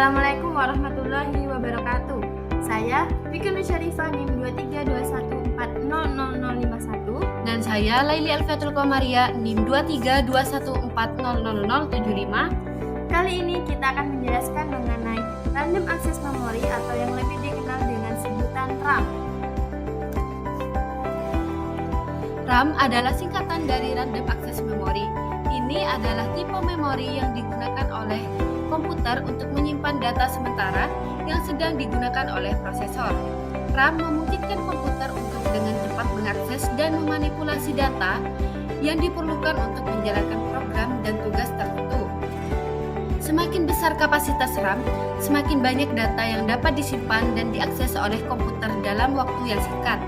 Assalamualaikum warahmatullahi wabarakatuh. Saya Fikri Syarifah NIM 2321400051 dan saya Laili Alfiatul Qomaria NIM 2321400075. Kali ini kita akan menjelaskan mengenai Random Access Memory atau yang lebih dikenal dengan sebutan RAM. RAM adalah singkatan dari Random Access Memory. Ini adalah tipe memori yang digunakan oleh komputer untuk menyimpan data sementara yang sedang digunakan oleh prosesor. RAM memungkinkan komputer untuk dengan cepat mengakses dan memanipulasi data yang diperlukan untuk menjalankan program dan tugas tertentu. Semakin besar kapasitas RAM, semakin banyak data yang dapat disimpan dan diakses oleh komputer dalam waktu yang singkat.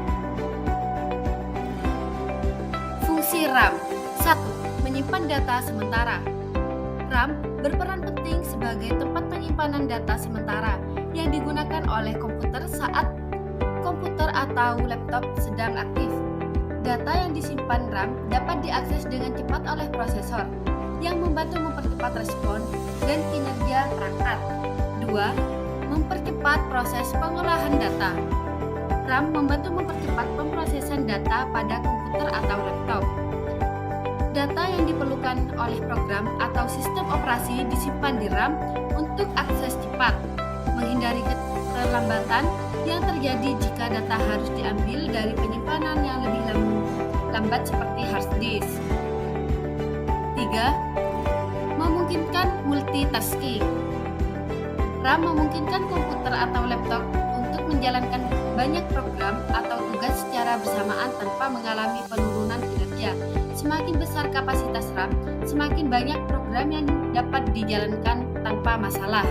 Fungsi RAM. 1. Menyimpan data sementara. RAM berperan penting sebagai tempat penyimpanan data sementara yang digunakan oleh komputer saat komputer atau laptop sedang aktif. Data yang disimpan RAM dapat diakses dengan cepat oleh prosesor yang membantu mempercepat respon dan kinerja perangkat. 2. Mempercepat proses pengolahan data. RAM membantu mempercepat pemrosesan data pada komputer atau laptop. Data yang diperlukan oleh program atau sistem operasi disimpan di RAM untuk akses cepat, menghindari keterlambatan yang terjadi jika data harus diambil dari penyimpanan yang lebih lambat seperti hard disk. 3. Memungkinkan multitasking. RAM memungkinkan komputer atau laptop untuk menjalankan banyak program atau tugas secara bersamaan tanpa mengalami penurunan kinerja. Semakin besar kapasitas RAM, semakin banyak program yang dapat dijalankan tanpa masalah.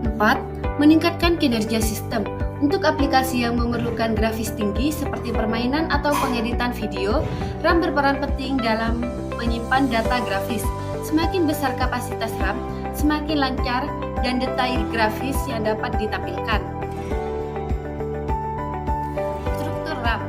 4. Meningkatkan kinerja sistem. Untuk aplikasi yang memerlukan grafis tinggi seperti permainan atau pengeditan video, RAM berperan penting dalam menyimpan data grafis. Semakin besar kapasitas RAM, semakin lancar dan detail grafis yang dapat ditampilkan. Struktur RAM.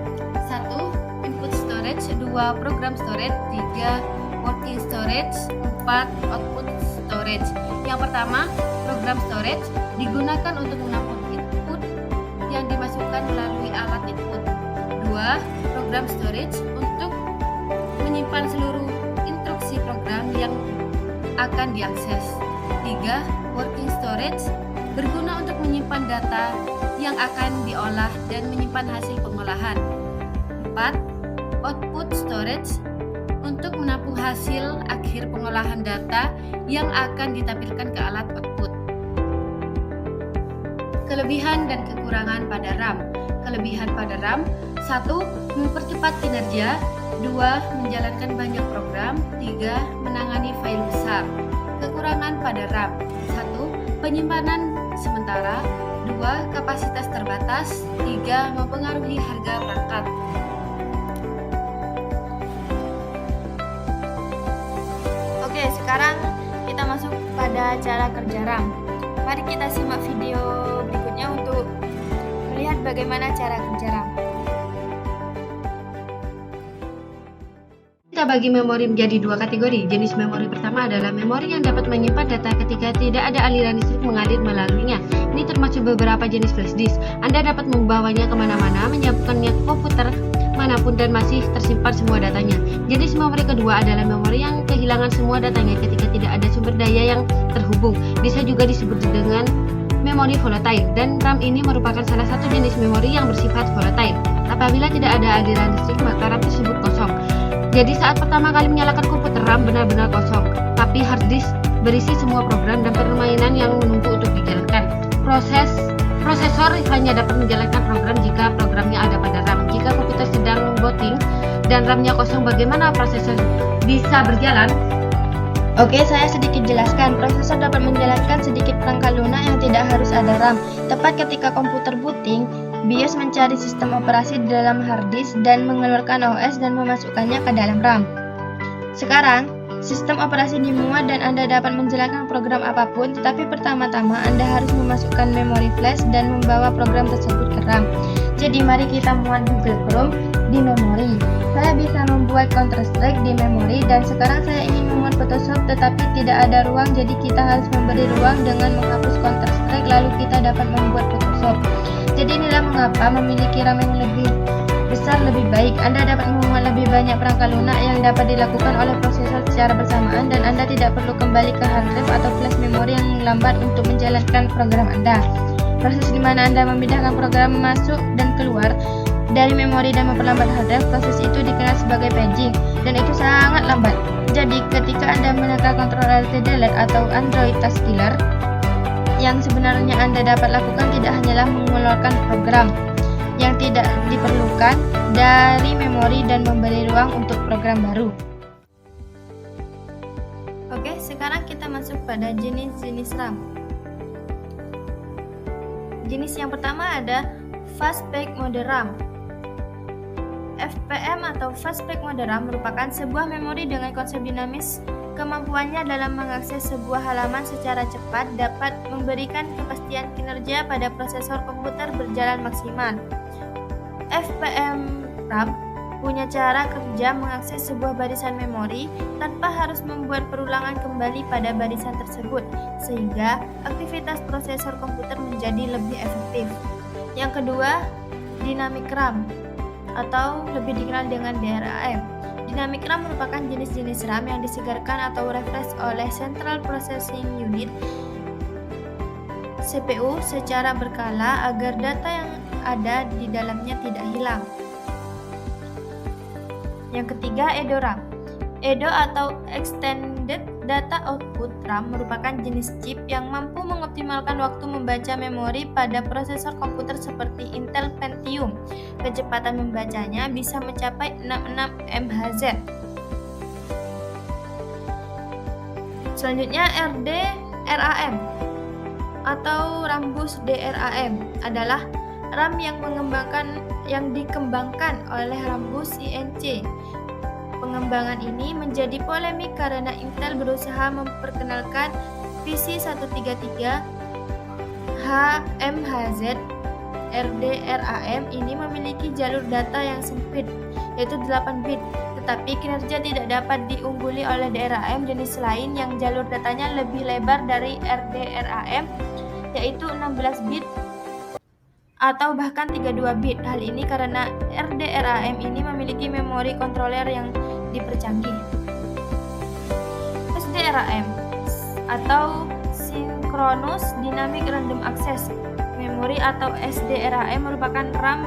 1. Input storage. 2. Program storage. 3. Working storage. 4. Output storage. Yang pertama, program storage digunakan untuk menampung input yang dimasukkan melalui alat input. 2. Program storage untuk menyimpan seluruh instruksi program yang akan diakses. 3. Working storage berguna untuk menyimpan data yang akan diolah dan menyimpan hasil pengolahan. 4. Output storage untuk menampung hasil akhir pengolahan data yang akan ditampilkan ke alat output. Kelebihan dan kekurangan pada RAM. Kelebihan pada RAM: 1. Mempercepat kinerja. 2. Menjalankan banyak program. 3. Menangani file besar. Kekurangan pada RAM: 1. Penyimpanan sementara. 2. Kapasitas terbatas. 3. Mempengaruhi harga perangkat. Oke, sekarang kita masuk pada cara kerja RAM. Mari kita simak video berikutnya untuk melihat bagaimana cara kerja RAM. Kita bagi memori menjadi dua kategori. Jenis memori pertama adalah memori yang dapat menyimpan data ketika tidak ada aliran listrik mengalir melaluinya. Ini termasuk beberapa jenis flash disk. Anda dapat membawanya kemana-mana, menyambungkannya ke komputer manapun dan masih tersimpan semua datanya. Jenis memori kedua adalah memori yang kehilangan semua datanya ketika tidak ada sumber daya yang terhubung. Bisa juga disebut dengan memori volatile, dan RAM ini merupakan salah satu jenis memori yang bersifat volatile. Apabila tidak ada aliran listrik, maka RAM tersebut kosong. Jadi saat pertama kali menyalakan komputer, RAM benar-benar kosong, tapi hard disk berisi semua program dan permainan yang menunggu untuk dijalankan. Prosesor hanya dapat menjalankan program jika programnya ada pada RAM. Jika komputer sedang booting dan RAM-nya kosong, bagaimana prosesor bisa berjalan? Oke, saya sedikit jelaskan. Prosesor dapat menjalankan sedikit perangkat lunak yang tidak harus ada RAM. Tepat ketika komputer booting, BIOS mencari sistem operasi di dalam hard disk dan mengeluarkan OS dan memasukkannya ke dalam RAM. Sekarang, sistem operasi dimuat dan Anda dapat menjalankan program apapun, tetapi pertama-tama Anda harus memasukkan memori flash dan membawa program tersebut ke RAM. Jadi mari kita muat Google Chrome di memori. Saya bisa membuat Counter Strike di memori, dan sekarang saya ingin memuat Photoshop tetapi tidak ada ruang, jadi kita harus memberi ruang dengan menghapus Counter Strike lalu kita dapat membuat Photoshop. Jadi inilah mengapa memiliki RAM yang lebih besar lebih baik. Anda dapat memuat lebih banyak perangkat lunak yang dapat dilakukan oleh prosesor secara bersamaan, dan Anda tidak perlu kembali ke hard drive atau flash memori yang lambat untuk menjalankan program Anda. Proses di mana Anda memindahkan program masuk dan keluar dari memori dan memperlambat hard drive, proses itu dikenal sebagai paging, dan itu sangat lambat. Jadi ketika Anda menekan Ctrl Alt Delete atau Android Task Killer, yang sebenarnya Anda dapat lakukan tidak hanyalah mengeluarkan program yang tidak diperlukan dari memori dan memberi ruang untuk program baru. Oke, sekarang kita masuk pada jenis-jenis RAM. Jenis yang pertama ada Fastback Mode RAM. FPM atau Fastback Mode RAM merupakan sebuah memori dengan konsep dinamis. Kemampuannya dalam mengakses sebuah halaman secara cepat dapat memberikan kepastian kinerja pada prosesor komputer berjalan maksimal. FPM RAM punya cara kerja mengakses sebuah barisan memori tanpa harus membuat perulangan kembali pada barisan tersebut, sehingga aktivitas prosesor komputer menjadi lebih efektif. Yang kedua, Dynamic RAM atau lebih dikenal dengan DRAM. Dynamic RAM merupakan jenis-jenis RAM yang disegarkan atau refresh oleh Central Processing Unit CPU secara berkala agar data yang ada di dalamnya tidak hilang. Yang ketiga, Edo RAM. Edo atau Extended Data Output RAM merupakan jenis chip yang mampu mengoptimalkan waktu membaca memori pada prosesor komputer seperti Intel Pentium. Kecepatan membacanya bisa mencapai 66 MHz. Selanjutnya, RDRAM atau Rambus DRAM adalah RAM yang dikembangkan oleh Rambus INC. Pengembangan ini menjadi polemik karena Intel berusaha memperkenalkan PC133 HMHZ. RDRAM ini memiliki jalur data yang sempit, yaitu 8 bit, tetapi kinerja tidak dapat diungguli oleh DRAM jenis lain yang jalur datanya lebih lebar dari RDRAM, yaitu 16 bit atau bahkan 32 bit. Hal ini karena RDRAM ini memiliki memori kontroler yang dipercanggih. SDRAM atau Synchronous Dynamic Random Access Memory atau SDRAM merupakan RAM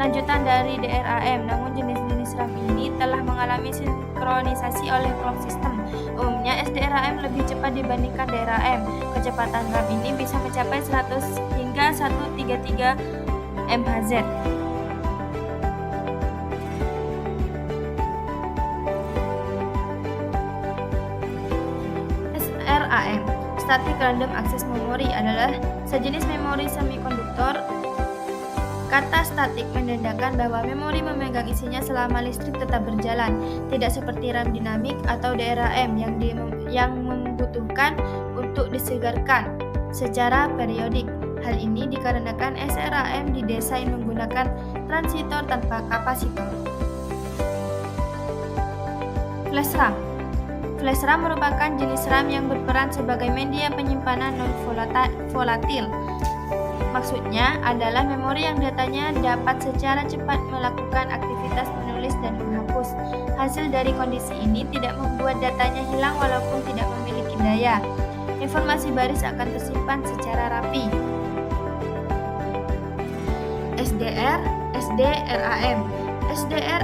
lanjutan dari DRAM, namun jenis-jenis RAM ini telah mengalami sinkronisasi oleh clock system. Umumnya SDRAM lebih cepat dibandingkan DRAM. Kecepatan RAM ini bisa mencapai 100 hingga 133 MHz. SRAM, Static Random Access Memory, adalah sejenis memori semikonduktor. Kata statik menandakan bahwa memori memegang isinya selama listrik tetap berjalan, tidak seperti RAM dinamik atau DRAM yang membutuhkan untuk disegarkan secara periodik. Hal ini dikarenakan SRAM didesain menggunakan transistor tanpa kapasitor. Flash RAM. Flash RAM merupakan jenis RAM yang berperan sebagai media penyimpanan non-volatil. Maksudnya adalah memori yang datanya dapat secara cepat melakukan aktivitas menulis dan menghapus. Hasil dari kondisi ini tidak membuat datanya hilang walaupun tidak memiliki daya. Informasi baris akan tersimpan secara rapi. SDRAM.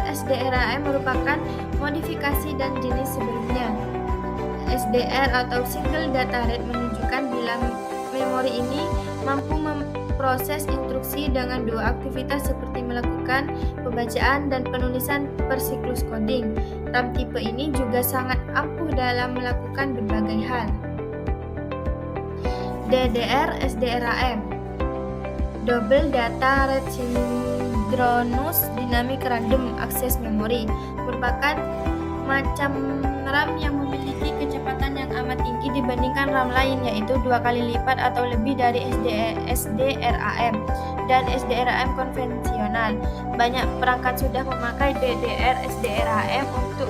SDRAM merupakan modifikasi dan jenis sebelumnya. SDR atau Single Data Rate menunjukkan bila memori ini mampu memproses instruksi dengan dua aktivitas seperti melakukan pembacaan dan penulisan per siklus coding. RAM tipe ini juga sangat ampuh dalam melakukan berbagai hal. DDR SDRAM, Double Data Rate Synchronous Dynamic Random Access Memory, merupakan macam RAM yang memiliki kecepatan yang amat tinggi dibandingkan RAM lain, yaitu 2 kali lipat atau lebih dari SDRAM dan SDRAM konvensional. Banyak perangkat sudah memakai DDR SDRAM untuk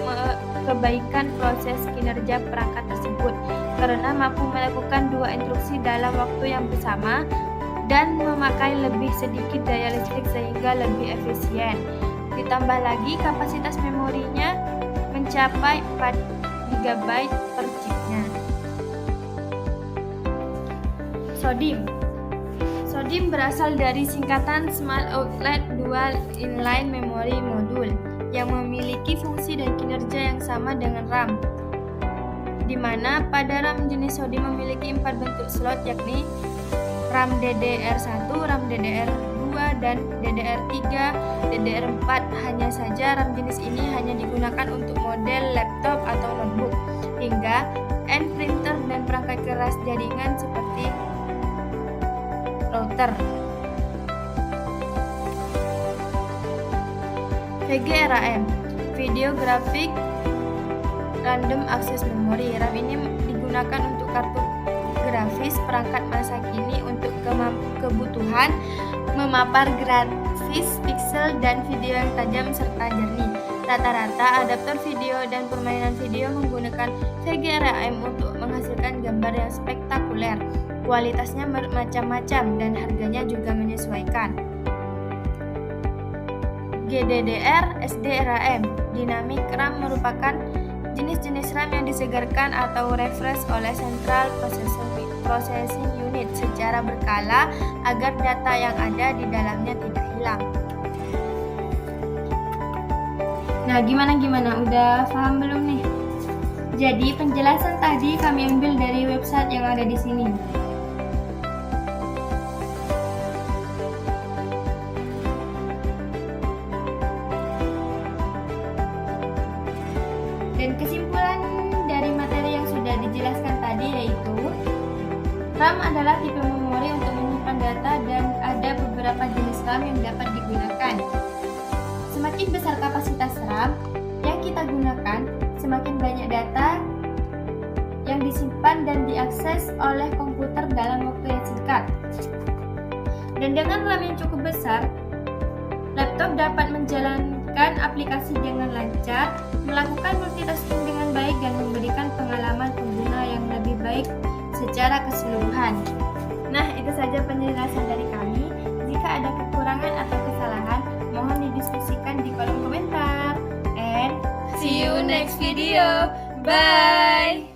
kebaikan proses kinerja perangkat tersebut, karena mampu melakukan 2 instruksi dalam waktu yang bersama dan memakai lebih sedikit daya listrik sehingga lebih efisien. Ditambah lagi kapasitas memorinya mencapai 4 GB per chipnya. SODIMM berasal dari singkatan Small Outlet Dual Inline Memory Module yang memiliki fungsi dan kinerja yang sama dengan RAM, di mana pada RAM jenis SODIMM memiliki 4 bentuk slot, yakni RAM DDR1, RAM DDR2, dan DDR3, DDR4. Hanya saja RAM jenis ini hanya digunakan untuk model laptop atau notebook, hingga end printer dan perangkat keras jaringan seperti router. VGRAM, Video Graphic Random Access Memory. RAM ini digunakan untuk kartu grafis perangkat masa kini untuk kebutuhan memapar grafis, pixel, dan video yang tajam serta jernih. Rata-rata adaptor video dan permainan video menggunakan VGRAM untuk menghasilkan gambar yang spektakuler. Kualitasnya bermacam-macam dan harganya juga menyesuaikan. GDDR SDRAM, Dynamic RAM, merupakan jenis-jenis RAM yang disegarkan atau refresh oleh Central Processing Unit secara berkala agar data yang ada di dalamnya tidak hilang. Nah, gimana? Udah paham belum nih? Jadi, penjelasan tadi kami ambil dari website yang ada di sini. Dan kesimpulan dari materi yang sudah dijelaskan tadi yaitu RAM adalah tipe memori untuk menyimpan data dan ada beberapa jenis RAM yang dapat digunakan. Semakin besar kapasitas RAM yang kita gunakan, semakin banyak data yang disimpan dan diakses oleh komputer dalam waktu yang singkat. Dan dengan RAM yang cukup besar, laptop dapat menjalankan aplikasi dengan lancar, melakukan multitasking dengan baik, dan memberikan pengalaman pengguna yang lebih baik secara keseluruhan. Nah, itu saja penjelasan dari kami. Jika ada kekurangan atau kesalahan, mohon didiskusikan di kolom komentar. And See you next video. Bye.